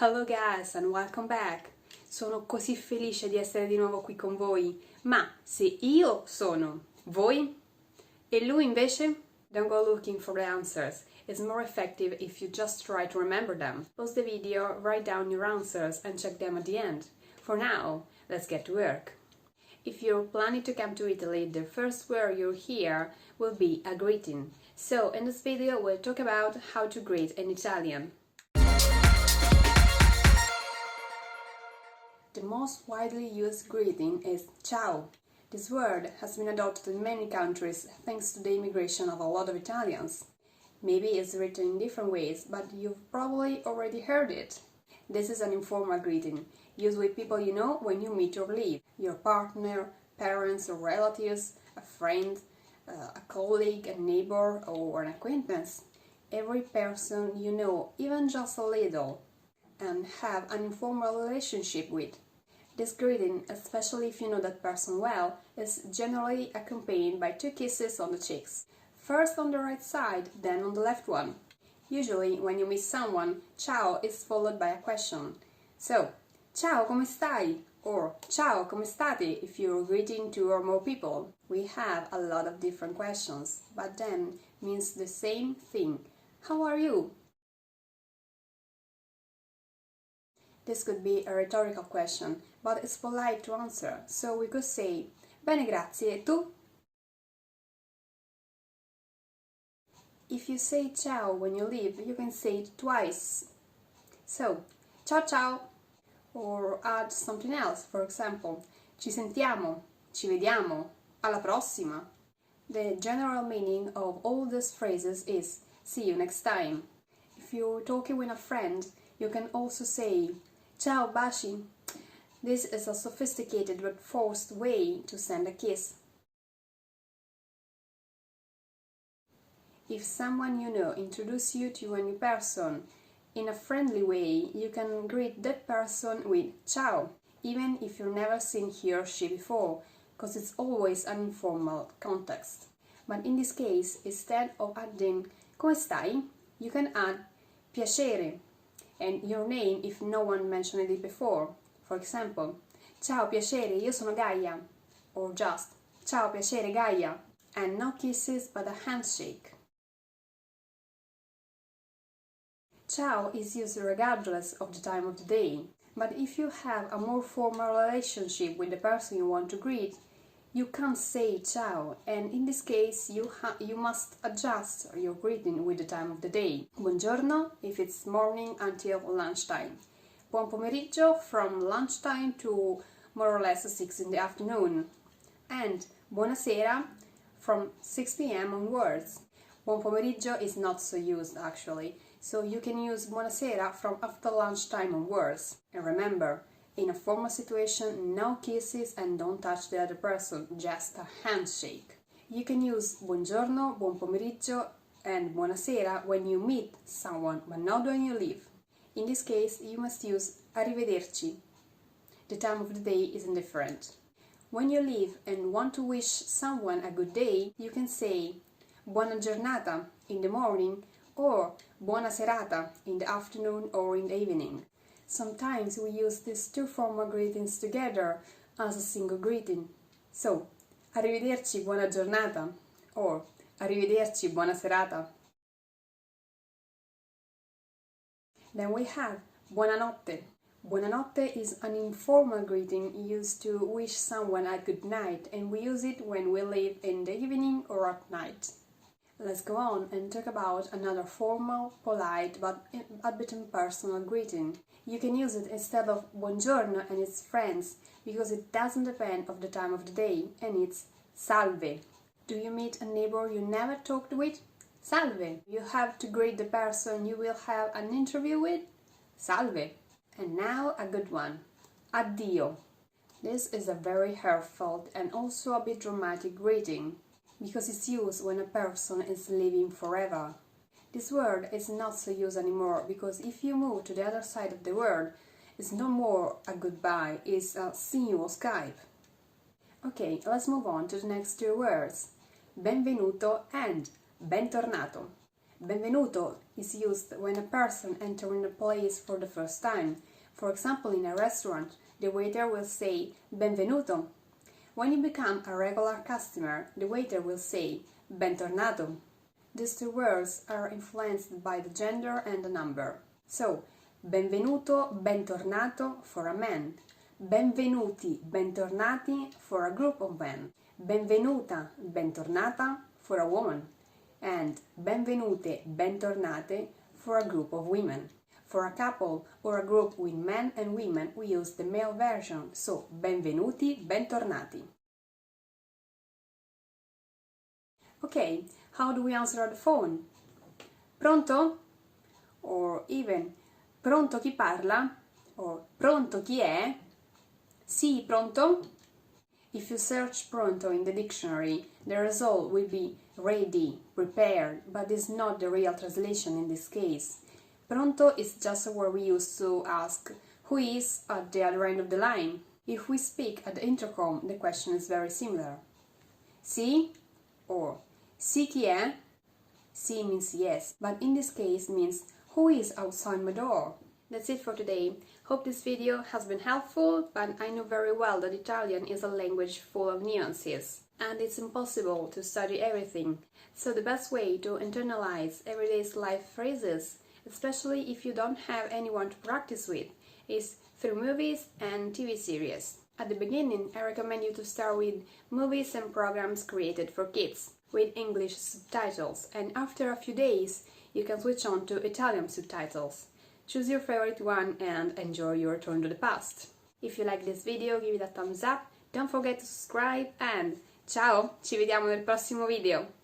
Hello guys and welcome back! Sono così felice di essere di nuovo qui con voi, ma se io sono voi e lui invece, don't go looking for the answers. It's more effective if you just try to remember them. Pause the video, write down your answers and check them at the end. For now, let's get to work. If you're planning to come to Italy, the first word you'll hear will be a greeting. So in this video we'll talk about how to greet in Italian. The most widely used greeting is ciao. This word has been adopted in many countries thanks to the immigration of a lot of Italians. Maybe it's written in different ways, but you've probably already heard it. This is an informal greeting, used with people you know when you meet or leave. Your partner, parents or relatives, a friend, a colleague, a neighbor or an acquaintance. Every person you know, even just a little, and have an informal relationship with. This greeting, especially if you know that person well, is generally accompanied by 2 kisses on the cheeks. First on the right side, then on the left one. Usually, when you meet someone, ciao is followed by a question. So, ciao, come stai? Or ciao, come state if you're greeting 2 or more people. We have a lot of different questions, but then means the same thing. How are you? This could be a rhetorical question, but it's polite to answer, so we could say bene grazie, e tu? If you say ciao when you leave, you can say it twice. So, ciao ciao! Or add something else, for example, ci sentiamo, ci vediamo, alla prossima. The general meaning of all these phrases is see you next time. If you're talking with a friend, you can also say ciao baci. This is a sophisticated but forced way to send a kiss. If someone you know introduces you to a new person in a friendly way, you can greet that person with ciao, even if you've never seen he or she before, because it's always an informal context. But in this case, instead of adding come stai, you can add piacere and your name if no one mentioned it before. For example, ciao piacere, io sono Gaia, or just ciao piacere Gaia, and no kisses but a handshake. Ciao is used regardless of the time of the day, but if you have a more formal relationship with the person you want to greet, you can't say ciao, and in this case you must adjust your greeting with the time of the day. Buongiorno if it's morning until lunchtime. Buon pomeriggio from lunchtime to more or less 6 in the afternoon. And buonasera from 6 p.m. onwards. Buon pomeriggio is not so used actually, so you can use buonasera from after lunchtime onwards. And remember, in a formal situation, no kisses and don't touch the other person, just a handshake. You can use buongiorno, buon pomeriggio and buonasera when you meet someone, but not when you leave. In this case, you must use arrivederci. The time of the day is indifferent. When you leave and want to wish someone a good day, you can say Buona giornata in the morning or Buona serata in the afternoon or in the evening. Sometimes we use these 2 formal greetings together as a single greeting. So, arrivederci buona giornata or arrivederci buona serata. Then we have buonanotte. Buonanotte is an informal greeting used to wish someone a good night, and we use it when we leave in the evening or at night. Let's go on and talk about another formal, polite, but a bit impersonal greeting. You can use it instead of buongiorno and its friends, because it doesn't depend on the time of the day, and it's salve. Do you meet a neighbor you never talked with? Salve. You have to greet the person you will have an interview with? Salve. And now a good one. Addio. This is a very heartfelt and also a bit dramatic greeting, because it's used when a person is leaving forever. This word is not so used anymore, because if you move to the other side of the world, it's no more a goodbye, it's a see you on Skype. Okay, let's move on to the next 2 words. Benvenuto and bentornato. Benvenuto is used when a person entering a place for the first time. For example, in a restaurant, the waiter will say Benvenuto. When you become a regular customer, the waiter will say Bentornato. These two words are influenced by the gender and the number. So, Benvenuto Bentornato for a man, Benvenuti Bentornati for a group of men, Benvenuta Bentornata for a woman, and Benvenute Bentornate for a group of women. For a couple or a group with men and women, we use the male version, so Benvenuti Bentornati. Okay, how do we answer the phone? Pronto? Or even Pronto chi parla? Or Pronto chi è? Sì, pronto? If you search pronto in the dictionary, the result will be ready, prepared, but it's not the real translation in this case. Pronto is just a word we use to ask who is at the other end of the line. If we speak at the intercom, the question is very similar. Sì? Or sì chi è? Sì means yes, but in this case means who is outside my door? That's it for today. Hope this video has been helpful, but I know very well that Italian is a language full of nuances, and it's impossible to study everything. So the best way to internalize everyday life phrases, especially if you don't have anyone to practice with, is through movies and TV series. At the beginning, I recommend you to start with movies and programs created for kids, with English subtitles, and after a few days, you can switch on to Italian subtitles. Choose your favorite one and enjoy your return to the past. If you like this video, give it a thumbs up, don't forget to subscribe and ciao! Ci vediamo nel prossimo video!